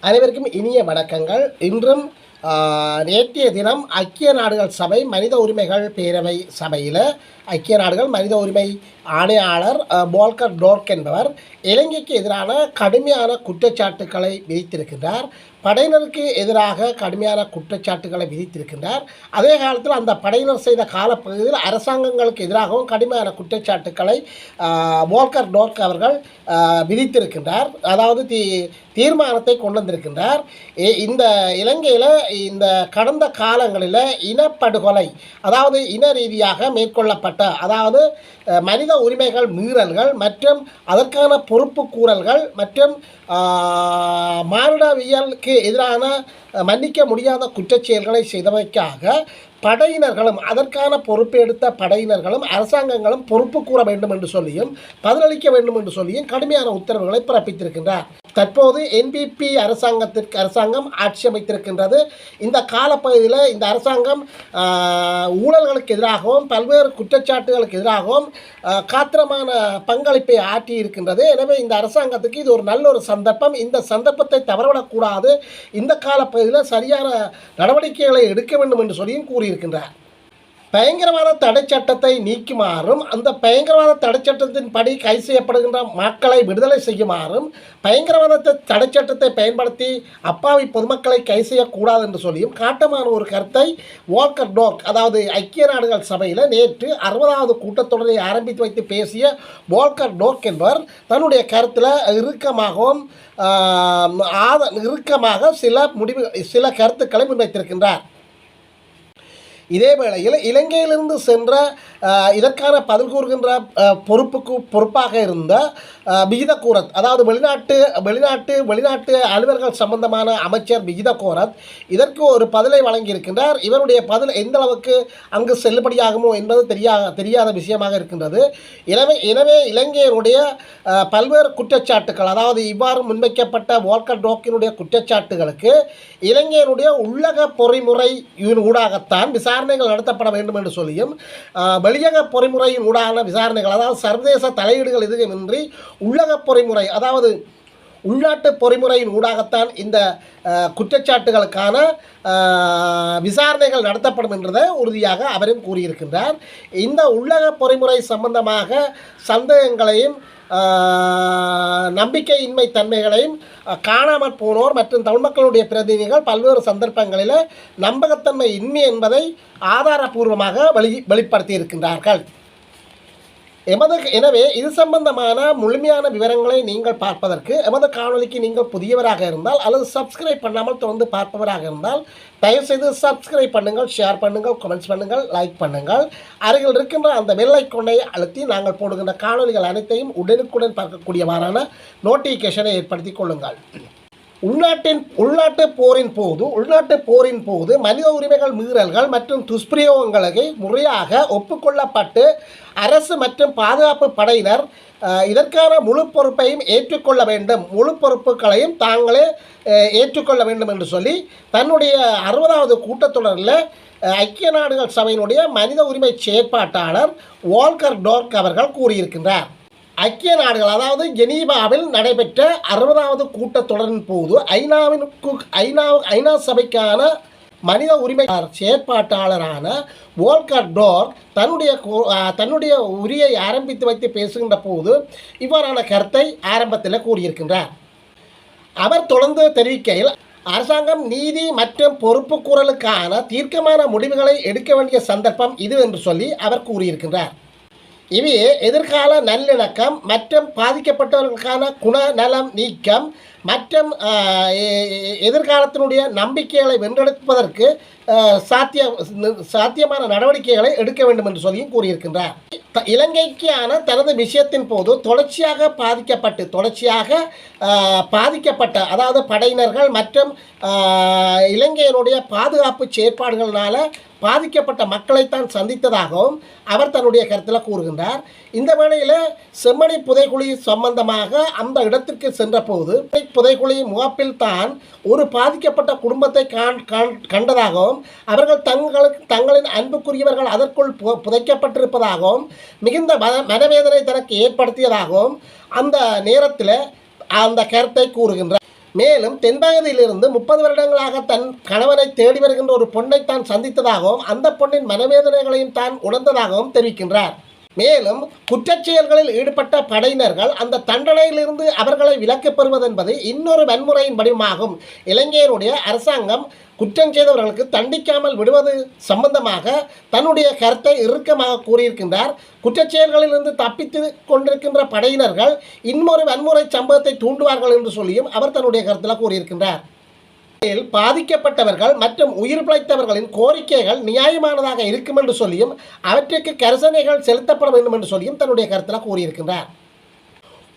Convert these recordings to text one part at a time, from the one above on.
அனைவருக்கும் இனிய வணக்கங்கள். இன்றும் நேற்றைய தினம் ஐக்கிய நாடுகள் சபை மனித உரிமைகள் பேரவை சபையில் ஐக்கிய நாடுகள் மனித உரிமை ஆணையாளர் போல்கர் டோர்க் என்பவர் இலங்கைக்கு எதிரான கடுமையான குற்றச்சாட்டுக்களை விதித்திருக்கின்றார். படையினருக்கு எதிராக கடுமையான குற்றச்சாட்டுகளை விதித்திருக்கின்றார். அதே காலத்தில் அந்த படையினர் செய்த காலப்பகுதியில் அரசாங்கங்களுக்கு எதிராகவும் கடுமையான குற்றச்சாட்டுக்களை போல்கர் டோர்க் அவர்கள் விதித்திருக்கின்றார். அதாவது தீர்மானத்தை கொண்டு வந்திருக்கின்றார். இந்த இலங்கையில் இந்த கடந்த காலங்களில் இனப்படுகொலை, அதாவது இன ரீதியாக மேற்கொள்ளப்பட்ட, அதாவது மனித உரிமைகள் மீறல்கள் மற்றும் அதற்கான பொறுப்பு கூறல்கள் மற்றும் மானுடவியலுக்கு எதிரான மன்னிக்க முடியாத குற்றச்செயல்களை செய்தமைக்காக படையினர்களும் அதற்கான பொறுப்பெடுத்த படையினர்களும் அரசாங்கங்களும் பொறுப்பு கூற வேண்டும் என்று சொல்லியும் பதிலளிக்க வேண்டும் என்று சொல்லியும் கடுமையான உத்தரவுகளை பிறப்பித்திருக்கின்றார். தற்போது NPP அரசாங்கம் ஆட்சி அமைத்திருக்கின்றது. இந்த காலப்பகுதியில் இந்த அரசாங்கம் ஊழல்களுக்கு எதிராகவும் பல்வேறு குற்றச்சாட்டுகளுக்கு எதிராகவும் காத்திரமான பங்களிப்பை ஆற்றி இருக்கின்றது. எனவே இந்த அரசாங்கத்துக்கு இது ஒரு நல்ல ஒரு சந்தர்ப்பம். இந்த சந்தர்ப்பத்தை தவறவிடக்கூடாது. இந்த காலப்பகுதியில் சரியான நடவடிக்கைகளை எடுக்க வேண்டும் என்று சொல்லியும் கூறியிருக்கின்றார். பயங்கரவாத தடை சட்டத்தை நீக்குமாறும் அந்த பயங்கரவாத தடை சட்டத்தின்படி கைது செய்யப்படுகின்ற மக்களை விடுதலை செய்யுமாறும் பயங்கரவாத தடை சட்டத்தை பயன்படுத்தி அப்பாவி பொதுமக்களை கைது செய்யக்கூடாது என்று சொல்லியும் காட்டமான ஒரு கருத்தை போல்கர் டோர்க், அதாவது ஐக்கிய நாடுகள் சபையில் நேற்று 60வது கூட்டத்தொடரை ஆரம்பித்து வைத்து பேசிய போல்கர் டோர்க் என்பவர் தன்னுடைய கருத்தில் இறுக்கமாக சில கருத்துக்களை முன்வைத்திருக்கின்றார். இதே வேளையில் இலங்கையிலிருந்து சென்ற இதற்கான பதில் கூறுகின்ற பொறுப்பாக இருந்த விகித கோரத், அதாவது வெளிநாட்டு அலுவலர்கள் சம்பந்தமான அமைச்சர் விகித கோரத் இதற்கு ஒரு பதிலை வழங்கியிருக்கின்றார். இவருடைய பதில் எந்த அளவுக்கு அங்கு செல்லுபடியாகுமோ என்பது தெரியாத விஷயமாக இருக்கின்றது. எனவே இலங்கையினுடைய பல்வேறு குற்றச்சாட்டுகள், அதாவது இவ்வாறு முன்வைக்கப்பட்ட போல்கர் டோர்க்கினுடைய குற்றச்சாட்டுகளுக்கு இலங்கையினுடைய உள்ளக பொறிமுறை ஊடாகத்தான் விசாரணைகள் நடத்தப்பட வேண்டும் என்று சொல்லியும் வெளியக பொறிமுறையின் ஊடான விசாரணைகள், அதாவது சர்வதேச தலையீடுகள் எதுவுமின்றி உள்ளக பொறிமுறை, அதாவது உள்நாட்டு பொறிமுறையின் ஊடாகத்தான் இந்த குற்றச்சாட்டுகளுக்கான விசாரணைகள் நடத்தப்படும் என்றதை உறுதியாக அவரும் கூறியிருக்கின்றார். இந்த உள்ளக பொறிமுறை சம்பந்தமாக சந்தேகங்களையும் நம்பிக்கையின்மை தன்மைகளையும் காணாமல் போனோர் மற்றும் தமிழ் மக்களுடைய பிரதிநிதிகள் பல்வேறு சந்தர்ப்பங்களில் நம்பகத்தன்மை இன்மை என்பதை ஆதாரபூர்வமாக வெளிப்படுத்தி இருக்கின்றார்கள். எனவே இது சம்பந்தமான முழுமையான விவரங்களை நீங்கள் பார்ப்பதற்கு எமது காணொலிக்கு நீங்கள் புதியவராக இருந்தால் அல்லது சப்ஸ்கிரைப் பண்ணாமல் தொடர்ந்து பார்ப்பவராக இருந்தால் தயவுசெய்து சப்ஸ்கிரைப் பண்ணுங்கள், ஷேர் பண்ணுங்கள், கமெண்ட்ஸ் பண்ணுங்கள், லைக் பண்ணுங்கள். அருகில் இருக்கின்ற அந்த பெல் ஐகானை அழுத்தி நாங்கள் போடுகின்ற காணொலிகள் அனைத்தையும் உடனுக்குடன் பார்க்கக்கூடியவாறான நோட்டிஃபிகேஷனை ஏற்படுத்திக் கொள்ளுங்கள். உள்நாட்டு போரின் போது மனித உரிமைகள் மீறல்கள் மற்றும் துஷ்பிரயோகங்களுக்கு முறையாக ஒப்புக்கொள்ளப்பட்டு அரசு மற்றும் பாதுகாப்பு படையினர் இதற்கான முழு பொறுப்பையும் ஏற்றுக்கொள்ள வேண்டும், முழு பொறுப்புகளையும் தாங்களே ஏற்றுக்கொள்ள வேண்டும் என்று சொல்லி தன்னுடைய 60வது கூட்டத்தொடரில் ஐக்கிய நாடுகள் சபையினுடைய மனித உரிமை செயற்பாட்டாளர் போல்கர் டோர்க் அவர்கள் கூறியிருக்கின்றார். ஐக்கிய நாடுகள், அதாவது ஜெனீவாவில் நடைபெற்ற 60வது கூட்டத்தொடரின் போது ஐநா சபைக்கான மனித உரிமை செயற்பாட்டாளரான போல்கர் டோர்க் தன்னுடைய உரையை ஆரம்பித்து வைத்து பேசுகின்ற போது இவ்வாறான கருத்தை ஆரம்பத்தில் கூறியிருக்கின்றார். அவர் தொடர்ந்து தெரிவிக்கையில் அரசாங்கம் நீதி மற்றும் பொறுப்பு கூறலுக்கான தீர்க்கமான முடிவுகளை எடுக்க வேண்டிய சந்தர்ப்பம் இது என்று சொல்லி அவர் கூறியிருக்கின்றார். இவை எதிர்கால நல்லிணக்கம் மற்றும் பாதிக்கப்பட்டவர்களுக்கான குணநலம் நீக்கம் மற்றும் எதிர்காலத்தினுடைய நம்பிக்கைகளை வென்றெடுப்பதற்கு சாத்தியமான நடவடிக்கைகளை எடுக்க வேண்டும் என்று சொல்லியும் கூறியிருக்கின்றார். இலங்கைக்கான தனது விஷயத்தின் போது தொடர்ச்சியாக பாதிக்கப்பட்ட அதாவது படையினர்கள் மற்றும் இலங்கையினுடைய பாதுகாப்பு செயற்பாடுகளினால பாதிக்கப்பட்ட மக்களைத்தான் சந்தித்ததாகவும் அவர் தன்னுடைய கருத்தில் கூறுகின்றார். இந்த வேளையில் செம்மணி புதைக்குழி சம்பந்தமாக அந்த இடத்திற்கு சென்ற போது புதைக்குழி முகாப்பில் தான் ஒரு பாதிக்கப்பட்ட குடும்பத்தை கண்டதாகவும் அவர்கள் தங்களின் அன்புக்குரியவர்கள் அதற்குள் புதைக்கப்பட்டிருப்பதாகவும் மிகுந்த மனவேதனை தனக்கு ஏற்படுத்தியதாகவும் அந்த நேரத்தில் அந்த கருத்தை கூறுகின்றார். மேலும் தென்பகுதியிலிருந்து 30 வருடங்களாக தன் கணவனை தேடி வருகின்ற ஒரு பொண்ணை தான் சந்தித்ததாகவும் அந்த பொண்ணின் மனவேதனைகளையும் தான் உணர்ந்ததாகவும் தெரிவிக்கின்றார். மேலும் குற்றச்செயல்களில் ஈடுபட்ட படையினர்கள் அந்த தண்டனையிலிருந்து அவர்களை விலக்கப் பெறுவதென்பது இன்னொரு வன்முறையின் வடிவமாகும். இலங்கையினுடைய அரசாங்கம் குற்றம் செய்தவர்களுக்கு தண்டிக்காமல் விடுவது சம்பந்தமாக தன்னுடைய கருத்தை இறுக்கமாக கூறியிருக்கின்றார். குற்றச்செயல்களிலிருந்து தப்பித்து கொண்டிருக்கின்ற படையினர்கள் இன்னொரு வன்முறை சம்பவத்தை தூண்டுவார்கள் என்று சொல்லியும் அவர் தன்னுடைய கருத்தில் கூறியிருக்கின்றார். பாதிக்கப்பட்டவர்கள் மற்றும் உயிர் பிழைத்தவர்களின் கோரிக்கைகள் நியாயமானதாக இருக்கும் என்று சொல்லியும் அவற்றுக்கு கரிசனைகள் செலுத்தப்பட வேண்டும் என்று சொல்லியும் தன்னுடைய கருத்தில் கூறியிருக்கின்றார்.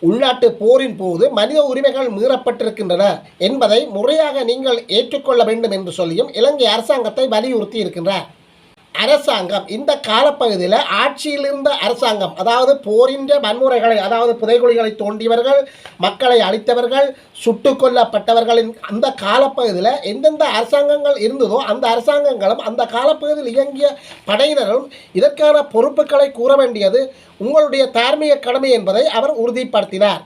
உள்நாட்டு போரின் போது மனித உரிமைகள் மீறப்பட்டிருக்கின்றன என்பதை முறையாக நீங்கள் ஏற்றுக்கொள்ள வேண்டும் என்று சொல்லியும் இலங்கை அரசாங்கத்தை வலியுறுத்தி இருக்கின்றார். அரசாங்கம் இந்த காலப்பகுதியில் ஆட்சியில் இருந்த அரசாங்கம், அதாவது போரின்ற வன்முறைகளை, அதாவது புதைகுழிகளை தோண்டியவர்கள், மக்களை அழித்தவர்கள், சுட்டு கொல்லப்பட்டவர்களின் அந்த காலப்பகுதியில் எந்தெந்த அரசாங்கங்கள் இருந்ததோ அந்த அரசாங்கங்களும் அந்த காலப்பகுதியில் இயங்கிய படையினரும் இதற்கான பொறுப்புகளை கூற வேண்டியது உங்களுடைய தார்மீக கடமை என்பதை அவர் உறுதிப்படுத்தினார்.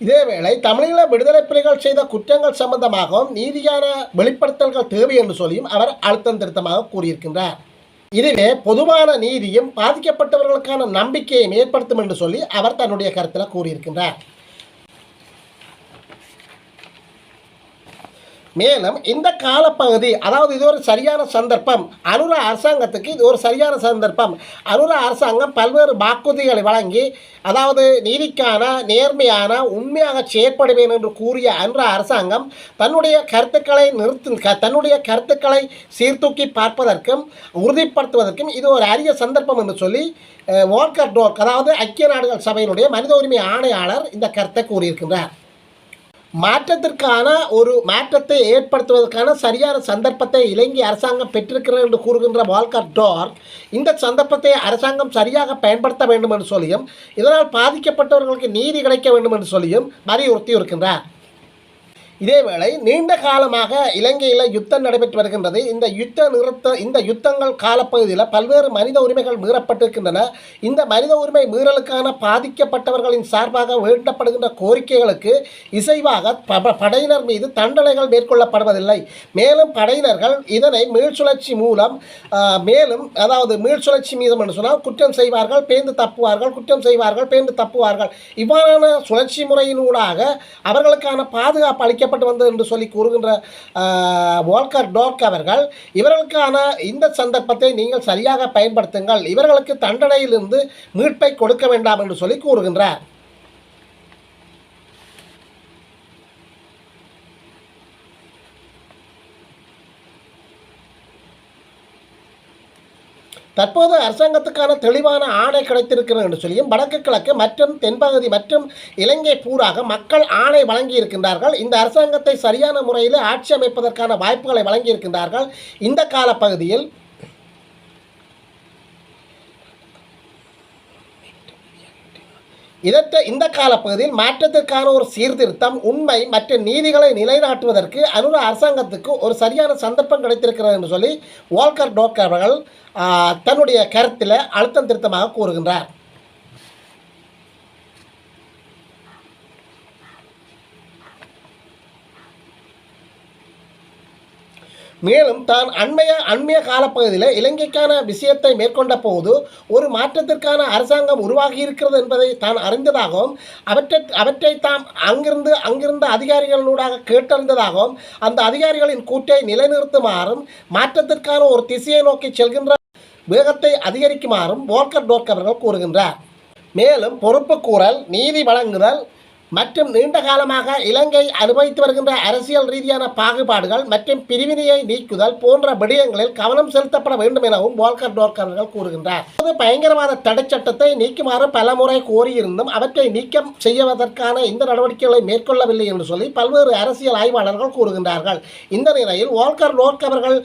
இதேவேளை தமிழீழ விடுதலை புலிகள் செய்த குற்றங்கள் சம்பந்தமாகவும் நீதியான வெளிப்படுத்தல்கள் தேவை என்று சொல்லியும் அவர் அழுத்தம் திருத்தமாக கூறியிருக்கின்றார். இதுவே பொதுவான நீதியும் பாதிக்கப்பட்டவர்களுக்கான நம்பிக்கையை ஏற்படுத்தும் என்று சொல்லி அவர் தன்னுடைய கருத்தில் கூறியிருக்கின்றார். மேலும் இந்த காலப்பகுதி, அதாவது இது ஒரு சரியான சந்தர்ப்பம், அனுர அரசாங்கத்துக்கு இது ஒரு சரியான சந்தர்ப்பம். அனுர அரசாங்கம் பல்வேறு வாக்குறுதிகளை வழங்கி, அதாவது நீதிக்கான நேர்மையான உண்மையாக செயற்படுவேன் என்று கூறிய அனுர அரசாங்கம் தன்னுடைய கருத்துக்களை சீர்தூக்கி பார்ப்பதற்கும் உறுதிப்படுத்துவதற்கும் இது ஒரு அரிய சந்தர்ப்பம் என்று சொல்லி வால்கர் டோர்க், அதாவது ஐக்கிய நாடுகள் சபையினுடைய மனித உரிமை ஆணையாளர் இந்த கருத்தை கூறியிருக்கின்றார். மாற்றத்தை ஏற்படுத்துவதற்கான சரியான சந்தர்ப்பத்தை இலங்கை அரசாங்கம் பெற்றிருக்கிறது என்று கூறுகின்ற வால்கர் டோர்க் இந்த சந்தர்ப்பத்தை அரசாங்கம் சரியாக பயன்படுத்த வேண்டும் என்று சொல்லியும் இதனால் பாதிக்கப்பட்டவர்களுக்கு நீதி கிடைக்க வேண்டும் என்று சொல்லியும் வலியுறுத்தி இருக்கின்றார். இதேவேளை நீண்ட காலமாக இலங்கையில் யுத்தம் நடைபெற்று வருகின்றது. இந்த யுத்தங்கள் காலப்பகுதியில் பல்வேறு மனித உரிமைகள் மீறப்பட்டிருக்கின்றன. இந்த மனித உரிமை மீறலுக்கான பாதிக்கப்பட்டவர்களின் சார்பாக வேண்டப்படுகின்ற கோரிக்கைகளுக்கு இசைவாக படையினர் மீது தண்டனைகள் மேற்கொள்ளப்படுவதில்லை. மேலும் படையினர்கள் இதனை மீள்சுழற்சி மீதம் என்று சொன்னால் குற்றம் செய்வார்கள், பேர்ந்து தப்புவார்கள், குற்றம் செய்வார்கள், பேர்ந்து தப்புவார்கள். இவ்வாறான சுழற்சி முறையினூடாக அவர்களுக்கான பாதுகாப்பு அளிக்க வந்தது என்று சொல்லி கூறுகின்ற வால்கர் டோர்க் அவர்கள் இவர்களுக்கான இந்த சந்தர்ப்பத்தை நீங்கள் சரியாக பயன்படுத்துங்கள், இவர்களுக்கு தண்டனையிலிருந்து மீட்பை கொடுக்க வேண்டாம் என்று சொல்லி கூறுகின்றார். தற்போது அரசாங்கத்துக்கான தெளிவான ஆணை கிடைத்திருக்கிறது என்று சொல்லியும் வடக்கு கிழக்கு மற்றும் தென்பகுதி மற்றும் இலங்கை பூராக மக்கள் ஆணை வழங்கி இருக்கின்றார்கள். இந்த அரசாங்கத்தை சரியான முறையில் ஆட்சி அமைப்பதற்கான வாய்ப்புகளை வழங்கி இருக்கின்றார்கள். இந்த காலப்பகுதியில் இந்த காலப்பகுதியில் மாற்றத்திற்கான ஒரு சீர்திருத்தம், உண்மை மற்றும் நீதிகளை நிலைநாட்டுவதற்கு அனுர அரசாங்கத்துக்கு ஒரு சரியான சந்தர்ப்பம் கிடைத்திருக்கிறது என்று சொல்லி வால்கர் டோர்க் அவர்கள் தன்னுடைய கருத்தில் அழுத்தம் திருத்தமாக கூறுகின்றார். மேலும் தான் அண்மைய காலப்பகுதியில் இலங்கைக்கான விஷயத்தை மேற்கொண்ட போது ஒரு மாற்றத்திற்கான அரசாங்கம் உருவாகி இருக்கிறது என்பதை தான் அறிந்ததாகவும் அவற்றை தாம் அங்கிருந்த அதிகாரிகளூடாக கேட்டறிந்ததாகவும் அந்த அதிகாரிகளின் கூற்றை நிலைநிறுத்துமாறும் மாற்றத்திற்கான ஒரு திசையை நோக்கி செல்கின்ற வேகத்தை அதிகரிக்குமாறும் வால்கர் டோர்க் அவர்கள் கூறுகின்றார். மேலும் பொறுப்பு கூறல், நீதி வழங்குதல் மற்றும் நீண்ட காலமாக இலங்கை அனுபவித்து வருகின்ற அரசியல் ரீதியான பாகுபாடுகள் மற்றும் பிரிவினையை நீக்குதல் போன்ற விடயங்களில் கவனம் செலுத்தப்பட வேண்டும் எனவும் வால்கர் டோர்க் அவர்கள் கூறுகின்றார். பயங்கரவாத தடை சட்டத்தை நீக்குமாறு பலமுறை கோரியிருந்தும் அவற்றை நீக்கம் செய்வதற்கான இந்த நடவடிக்கைகளை மேற்கொள்ளவில்லை என்று சொல்லி பல்வேறு அரசியல் ஆய்வாளர்கள் கூறுகின்றார்கள். இந்த நிலையில் வால்கர் டோர்க் அவர்கள்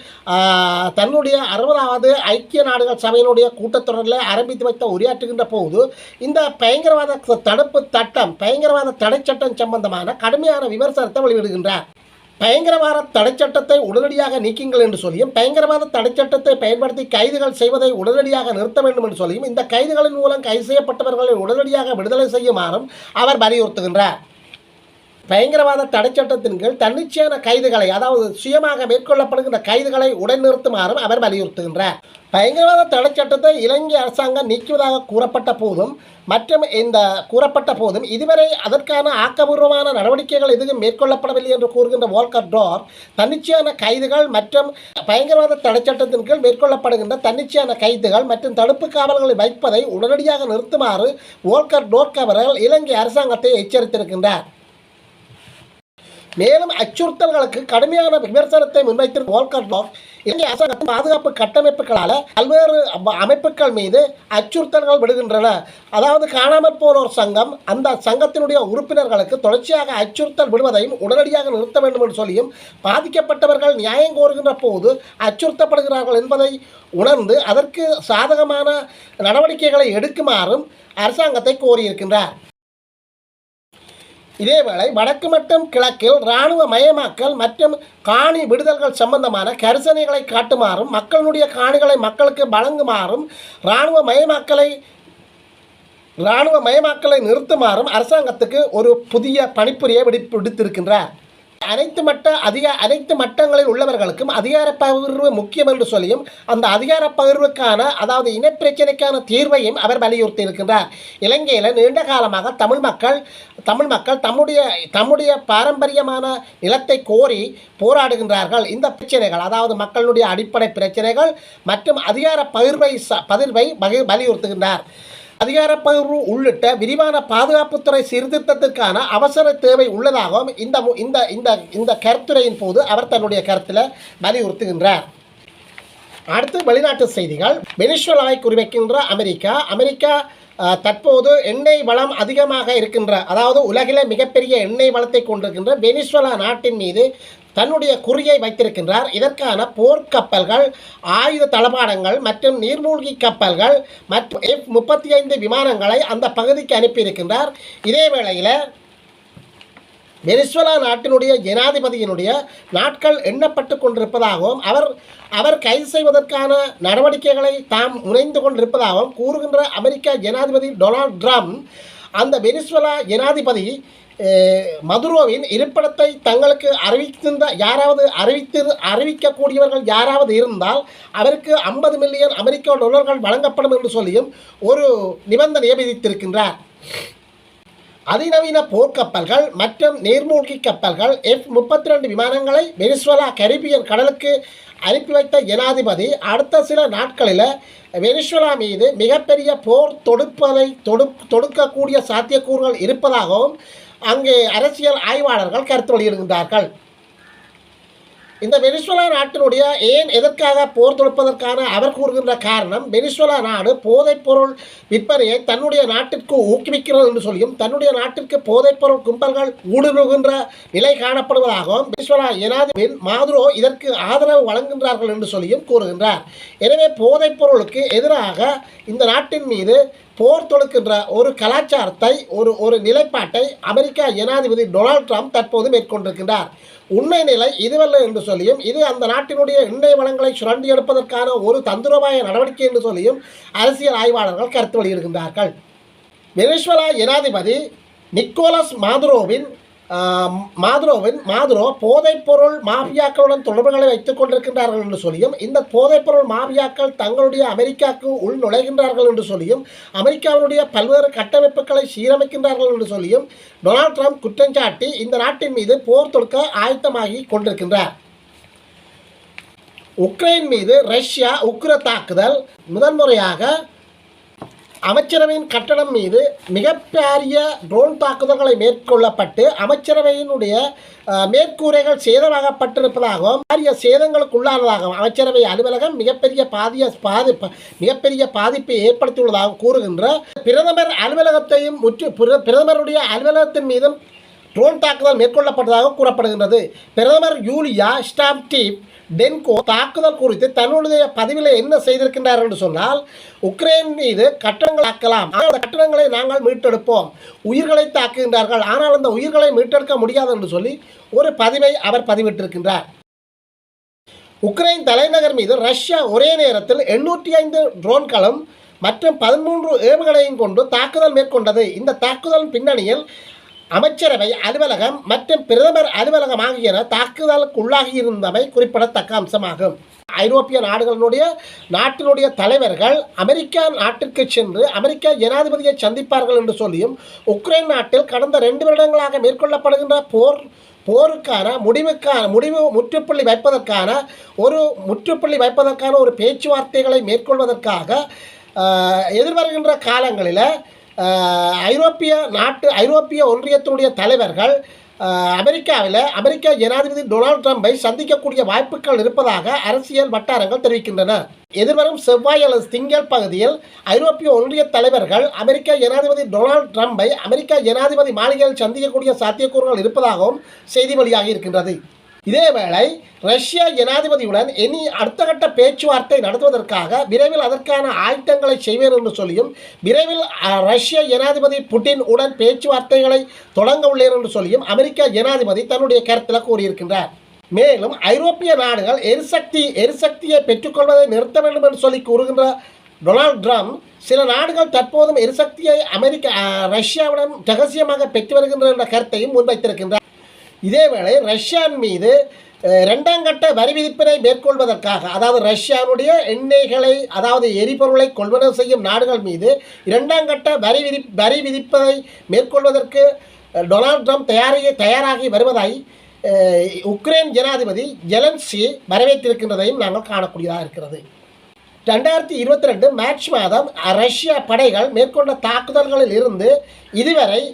தன்னுடைய 60வது ஐக்கிய நாடுகள் சபையினுடைய கூட்டத்தொடரில் ஆரம்பித்து வைத்த உரையாற்றுகின்ற போது இந்த பயங்கரவாத தடுப்பு சட்டம், பயங்கரவாத தடை சட்டம் சம்பந்தமான கடுமையான விமர்சனத்தை வெளியிடுகின்றார். பயங்கரவாத தடை சட்டத்தை உடனடியாக நீக்குங்கள் என்று சொல்லியும் பயங்கரவாத தடை சட்டத்தை பயன்படுத்தி கைதுகள் செய்வதை உடனடியாக நிறுத்த வேண்டும் என்று சொல்லியும் இந்த கைதுகளின் மூலம் கைது செய்யப்பட்டவர்களை உடனடியாக விடுதலை செய்யுமாறும் அவர் வலியுறுத்துகின்றார். பயங்கரவாத தடைச்சட்டத்தின் கீழ் தன்னிச்சையான கைதுகளை, அதாவது சுயமாக மேற்கொள்ளப்படுகின்ற கைதுகளை உடனிறுத்துமாறும் அவர் வலியுறுத்துகின்றார். பயங்கரவாத தடைச்சட்டத்தை இலங்கை அரசாங்கம் நீக்குவதாக கூறப்பட்ட போதும் இதுவரை அதற்கான ஆக்கபூர்வமான நடவடிக்கைகள் எதுவும் மேற்கொள்ளப்படவில்லை என்று கூறுகின்ற வோல்கர் டோர், தன்னிச்சையான கைதுகள் மற்றும் பயங்கரவாத தடைச்சட்டத்தின் கீழ் மேற்கொள்ளப்படுகின்ற தன்னிச்சையான கைதுகள் மற்றும் தடுப்பு காவல்களை வைப்பதை உடனடியாக நிறுத்துமாறு வோல்கர் டோர்க் அவர்கள் இலங்கை அரசாங்கத்தை எச்சரித்திருக்கின்றார். மேலும் அச்சுறுத்தல்களுக்கு கடுமையான விமர்சனத்தை முன்வைத்திருந்த வோல்கர் டோர்க், இலங்கை அரசாங்கத்தின் பாதுகாப்பு கட்டமைப்புகளால் பல்வேறு அமைப்புகள் மீது அச்சுறுத்தல்கள் விடுகின்றன. அதாவது காணாமல் போனோர் சங்கம், அந்த சங்கத்தினுடைய உறுப்பினர்களுக்கு தொடர்ச்சியாக அச்சுறுத்தல் விடுவதையும் உடனடியாக நிறுத்த வேண்டும் என்று சொல்லியும், பாதிக்கப்பட்டவர்கள் நியாயம் கோருகின்ற போது அச்சுறுத்தப்படுகிறார்கள் என்பதை உணர்ந்து அதற்கு சாதகமான நடவடிக்கைகளை எடுக்குமாறும் அரசாங்கத்தை கோரியிருக்கின்றார். இதேவேளை வடக்கு மற்றும் கிழக்கில் இராணுவ மயமாக்கல் மற்றும் காணி விடுதல்கள் சம்பந்தமான கரிசனைகளை காட்டுமாறும் மக்களுடைய காணிகளை மக்களுக்கு வழங்குமாறும் இராணுவ மயமாக்கலை நிறுத்துமாறும் அரசாங்கத்துக்கு ஒரு புதிய பணிப்புரையை விடுத்திருக்கின்றார். அனைத்து மட்டங்களில் உள்ளவர்களுக்கும் அதிகார பகிர்வு முக்கியம் என்று சொல்லியும், அந்த அதிகார பகிர்வுக்கான, அதாவது இனப்பிரச்சனைக்கான தீர்வையும் அவர் வலியுறுத்தி இருக்கின்றார். இலங்கையில் நீண்ட காலமாக தமிழ் மக்கள் தம்முடைய பாரம்பரியமான நிலத்தை கோரி போராடுகின்றார்கள். இந்த பிரச்சனைகள், அதாவது மக்களுடைய அடிப்படை பிரச்சனைகள் மற்றும் அதிகார பகிர்வை வலியுறுத்துகின்றார். அதிகார பகிர்வு உள்ளிட்ட விரிவான பாதுகாப்புத்துறை சீர்திருத்தத்திற்கான அவசர தேவை உள்ளதாகவும் இந்த கருத்துரையின் போது அவர் தன்னுடைய கருத்தில் வலியுறுத்துகின்றார். அடுத்து வெளிநாட்டு செய்திகள். வெனிசுவேலாவை குறிவைக்கின்ற அமெரிக்கா தற்போது எண்ணெய் வளம் அதிகமாக இருக்கின்ற, அதாவது உலகிலே மிகப்பெரிய எண்ணெய் வளத்தை கொண்டிருக்கின்ற வெனிசுவேலா நாட்டின் மீது தன்னுடைய குறியை வைத்திருக்கின்றார். இதற்கான போர்க்கப்பல்கள், ஆயுத தளபாடங்கள் மற்றும் நீர்மூழ்கி கப்பல்கள் மற்றும் F-35 விமானங்களை அந்த பகுதிக்கு அனுப்பியிருக்கின்றார். இதே வேளையில் வெனிசுவேலா நாட்டினுடைய ஜனாதிபதியினுடைய நாட்கள் எண்ணப்பட்டு கொண்டிருப்பதாகவும் அவர் கைது செய்வதற்கான நடவடிக்கைகளை தாம் முனைந்து கொண்டிருப்பதாகவும் கூறுகின்ற அமெரிக்க ஜனாதிபதி டொனால்ட் ட்ரம்ப், அந்த வெனிசுவேலா ஜனாதிபதி மதுரோவின் இருப்பிடத்தை தங்களுக்கு அறிவிக்கக்கூடியவர்கள் யாராவது இருந்தால் அவருக்கு 50 மில்லியன் அமெரிக்க டாலர்கள் வழங்கப்படும் என்று சொல்லியும் ஒரு நிபந்தனையை விதித்திருக்கின்றார். அதிநவீன போர்க்கப்பல்கள் மற்றும் நீர்மூழ்கி கப்பல்கள் F-32 விமானங்களை வெனிசுவேலா கரிபியன் கடலுக்கு அனுப்பி வைத்த ஜனாதிபதி அடுத்த சில நாட்களில் வெனிசுவேலா மீது மிகப்பெரிய போர் தொடுக்கக்கூடிய சாத்தியக்கூறுகள் இருப்பதாகவும் அங்கே அரசியல் ஆய்வாளர்கள் கருத்து வெளியிடுகின்றார்கள். இந்த வெனிசுவேலா நாட்டினுடைய எதற்காக போர் தொடுப்பதற்கான அவர் கூறுகின்ற காரணம், வெனிசுவேலா நாடு போதைப்பொருள் விற்பனையை தன்னுடைய நாட்டிற்கு ஊக்குவிக்கிறது என்று சொல்லியும், தன்னுடைய நாட்டிற்கு போதைப்பொருள் கும்பல்கள் ஊடுருவுகின்ற நிலை காணப்படுவதாகவும் வெனிசுவேலா ஜனாதிபதி மாதுரோ இதற்கு ஆதரவு வழங்குகின்றார்கள் என்று சொல்லியும் கூறுகின்றார். எனவே போதைப்பொருளுக்கு எதிராக இந்த நாட்டின் மீது போர் தொடுக்கின்ற ஒரு கலாச்சாரத்தை, ஒரு நிலைப்பாட்டை அமெரிக்கா ஜனாதிபதி டொனால்ட் ட்ரம்ப் தற்போது மேற்கொண்டிருக்கின்றார். உண்மை நிலை இதுவல்ல என்று சொல்லியும், இது அந்த நாட்டினுடைய எண்ணெய் வளங்களை சுரண்டி எடுப்பதற்கான ஒரு தந்திரோபாய நடவடிக்கை என்று சொல்லியும் அரசியல் ஆய்வாளர்கள் கருத்து வெளியிடுகின்றார்கள். வெனிசுவேலா ஜனாதிபதி நிக்கோலஸ் மாதுரோ போதைப்பொருள் மாஃபியாக்களுடன் தொடர்புகளை வைத்துக் கொண்டிருக்கின்றார்கள் என்று சொல்லியும், இந்த போதைப்பொருள் மாஃபியாக்கள் தங்களுடைய அமெரிக்காவுக்கு உள் நுழைகின்றார்கள் என்று சொல்லியும், அமெரிக்காவினுடைய பல்வேறு கட்டமைப்புகளை சீரமைக்கின்றார்கள் என்று சொல்லியும் டொனால்ட் ட்ரம்ப் குற்றஞ்சாட்டி இந்த நாட்டின் மீது போர் தொடுக்க ஆயத்தமாகி கொண்டிருக்கின்றார். உக்ரைன் மீது ரஷ்யா உக்கிர தாக்குதல். முதன்முறையாக அமைச்சரவையின் கட்டடம் மீது மிகப்பெரிய ட்ரோன் தாக்குதல்களை மேற்கொள்ளப்பட்டு அமைச்சரவையினுடைய மேற்கூரைகள் சேதமாகப்பட்டிருப்பதாகவும் பாரிய சேதங்களுக்கு உள்ளானதாகவும் அமைச்சரவை அலுவலகம் மிகப்பெரிய பாதிப்பை ஏற்படுத்தியுள்ளதாகவும் கூறுகின்ற பிரதமருடைய அலுவலகத்தின் மீதும் ட்ரோன் தாக்குதல் மேற்கொள்ளப்பட்டதாக கூறப்படுகின்றது. பிரதமர் யூலியா ஸ்டாம்டீப் டென்கோ தாக்குதல் குறித்து தன்னுடைய பதிவில் என்ன செய்திருக்கின்றார் என்று சொன்னால், உக்ரைன் மீது கட்டடங்கள் தாக்கலாம், ஆனால் அந்த கட்டடங்களை நாங்கள் மீட்டெடுப்போம். உயிர்களை தாக்குகின்றார்கள், ஆனால் அந்த உயிர்களை மீட்டெடுக்க முடியாது என்று சொல்லி ஒரு பதிவை அவர் பதிவிட்டிருக்கின்றார். உக்ரைன் தலைநகர் மீது ரஷ்யா ஒரே நேரத்தில் 805 ட்ரோன்களும் மற்றும் 13 ஏவுகணையும் கொண்டு தாக்குதல் மேற்கொண்டது. இந்த தாக்குதல் பின்னணியில் அமைச்சரவை அலுவலகம் மற்றும் பிரதமர் அலுவலகம் ஆகியன தாக்குதலுக்கு உள்ளாகியிருந்தமை குறிப்பிடத்தக்க அம்சமாகும். ஐரோப்பிய நாட்டினுடைய தலைவர்கள் அமெரிக்கா நாட்டிற்கு சென்று அமெரிக்க ஜனாதிபதியை சந்திப்பார்கள் என்று சொல்லியும் உக்ரைன் நாட்டில் கடந்த 2 வருடங்களாக மேற்கொள்ளப்படுகின்ற போருக்கான முற்றுப்புள்ளி வைப்பதற்கான ஒரு பேச்சுவார்த்தைகளை மேற்கொள்வதற்காக எதிர்வருகின்ற காலங்களில் ஐரோப்பிய ஒன்றியத்தினுடைய தலைவர்கள் அமெரிக்க ஜனாதிபதி டொனால்ட் ட்ரம்பை சந்திக்கக்கூடிய வாய்ப்புகள் இருப்பதாக அரசியல் வட்டாரங்கள் தெரிவிக்கின்றன. எதிர்வரும் செவ்வாய் அல்லது திங்கள் பகுதியில் ஐரோப்பிய ஒன்றிய தலைவர்கள் அமெரிக்க ஜனாதிபதி டொனால்ட் ட்ரம்பை அமெரிக்க ஜனாதிபதி மாளிகையில் சந்திக்கக்கூடிய சாத்தியக்கூறுகள் இருப்பதாகவும் செய்தி வெளியாகி இருக்கின்றது. இதேவேளை ரஷ்ய ஜனாதிபதியுடன் இனி அடுத்த கட்ட பேச்சுவார்த்தை நடத்துவதற்காக விரைவில் அதற்கான ஆயத்தங்களை செய்வேன் என்று சொல்லியும் விரைவில் ரஷ்ய ஜனாதிபதி புட்டின் உடன் பேச்சுவார்த்தைகளை தொடங்க உள்ளேன் என்று சொல்லியும் அமெரிக்க ஜனாதிபதி தன்னுடைய கருத்தில் கூறியிருக்கின்றார். மேலும் ஐரோப்பிய நாடுகள் எரிசக்தியை பெற்றுக்கொள்வதை நிறுத்த வேண்டும் என்று சொல்லி கூறுகின்ற டொனால்ட் ட்ரம்ப் சில நாடுகள் தற்போதும் எரிசக்தியை ரஷ்யாவிடம் ரகசியமாக பெற்று வருகின்ற என்ற கருத்தையும் முன்வைத்திருக்கின்றார். இதேவேளை ரஷ்யாவின் மீது 2ஆம் கட்ட வரி விதிப்பினை மேற்கொள்வதற்காக, அதாவது ரஷ்யாவுடைய எண்ணெய்களை அதாவது எரிபொருளை கொள்வனவு செய்யும் நாடுகள் மீது 2ஆம் கட்ட வரி விதிப்பதை மேற்கொள்வதற்கு டொனால்ட் ட்ரம்ப் தயாராகி வருவதை உக்ரைன் ஜனாதிபதி ஜெலன்ஸ்கி வரவேற்றிருக்கின்றதையும் நாங்கள் காணக்கூடியதாக இருக்கிறது. 2022 மார்ச் மாதம் ரஷ்ய படைகள் மேற்கொண்ட தாக்குதல்களில் இருந்து இதுவரை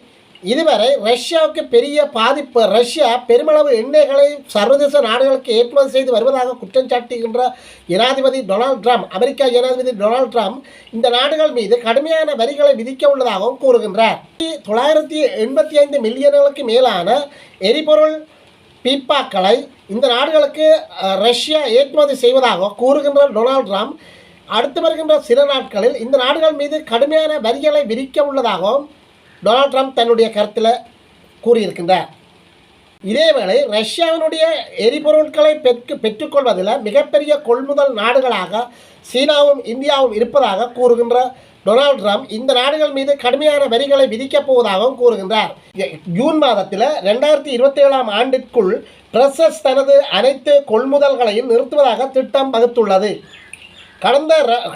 ரஷ்யாவுக்கு பெரிய பாதிப்பு. ரஷ்யா பெருமளவு எண்ணெய்களை சர்வதேச நாடுகளுக்கு ஏற்றுமதி செய்து வருவதாக குற்றம் சாட்டுகின்ற அமெரிக்க ஜனாதிபதி டொனால்ட் ட்ரம்ப் இந்த நாடுகள் மீது கடுமையான வரிகளை விதிக்க உள்ளதாகவும் கூறுகின்றார். 985 மில்லியனுக்கு மேலான எரிபொருள் பீப்பாக்களை இந்த நாடுகளுக்கு ரஷ்யா ஏற்றுமதி செய்வதாக கூறுகின்ற டொனால்ட் ட்ரம்ப் அடுத்து வருகின்ற சில நாட்களில் இந்த நாடுகள் மீது கடுமையான வரிகளை விதிக்க உள்ளதாகவும் டொனால்ட் ட்ரம்ப் தன்னுடைய கருத்தில் கூறியிருக்கின்றார். இதேவேளை ரஷ்யாவினுடைய எரிபொருட்களை பெற்றுக்கொள்வதில் மிகப்பெரிய கொள்முதல் நாடுகளாக சீனாவும் இந்தியாவும் இருப்பதாக கூறுகின்ற டொனால்ட் ட்ரம்ப் இந்த நாடுகள் மீது கடுமையான வரிகளை விதிக்கப் போவதாகவும் கூறுகின்றார். ஜூன் மாதத்தில் 2027ஆம் ஆண்டிற்குள் பிரசஸ் தனது அனைத்து கொள்முதல்களையும் நிறுத்துவதாக திட்டம் வகுத்துள்ளது.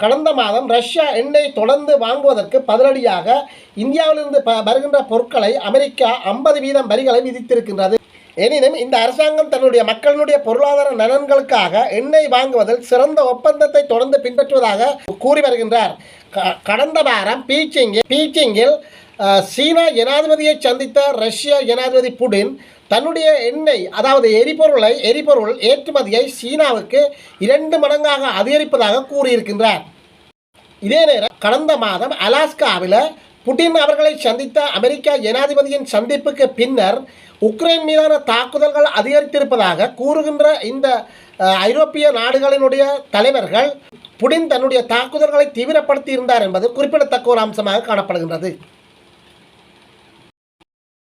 கடந்த மாதம் ரஷ்யா எண்ணெய் தொடர்ந்து வாங்குவதற்கு பதிலடியாக இந்தியாவிலிருந்து வருகின்ற பொருட்களை அமெரிக்கா 50% வரிகளை விதித்திருக்கின்றது. எனினும் இந்த அரசாங்கம் தன்னுடைய மக்களுடைய பொருளாதார நலன்களுக்காக எண்ணெய் வாங்குவதில் சிறந்த ஒப்பந்தத்தை தொடர்ந்து பின்பற்றுவதாக கூறி வருகின்றார். கடந்த வாரம் பீச்சிங்கில் சீனா ஜனாதிபதியை சந்தித்த ரஷ்ய ஜனாதிபதி புடின் தன்னுடைய எண்ணெய் அதாவது எரிபொருள் ஏற்றுமதியை சீனாவுக்கு 2 மடங்காக அதிகரிப்பதாக கூறியிருக்கின்றார். இதே நேரம் கடந்த மாதம் அலாஸ்காவில் புடின் அவர்களை சந்தித்த அமெரிக்க ஜனாதிபதியின் சந்திப்புக்கு பின்னர் உக்ரைன் மீதான தாக்குதல்கள் அதிகரித்திருப்பதாக கூறுகின்ற இந்த ஐரோப்பிய நாடுகளினுடைய தலைவர்கள் புடின் தன்னுடைய தாக்குதல்களை தீவிரப்படுத்தி இருந்தார் என்பது குறிப்பிடத்தக்க ஒரு அம்சமாக காணப்படுகின்றது.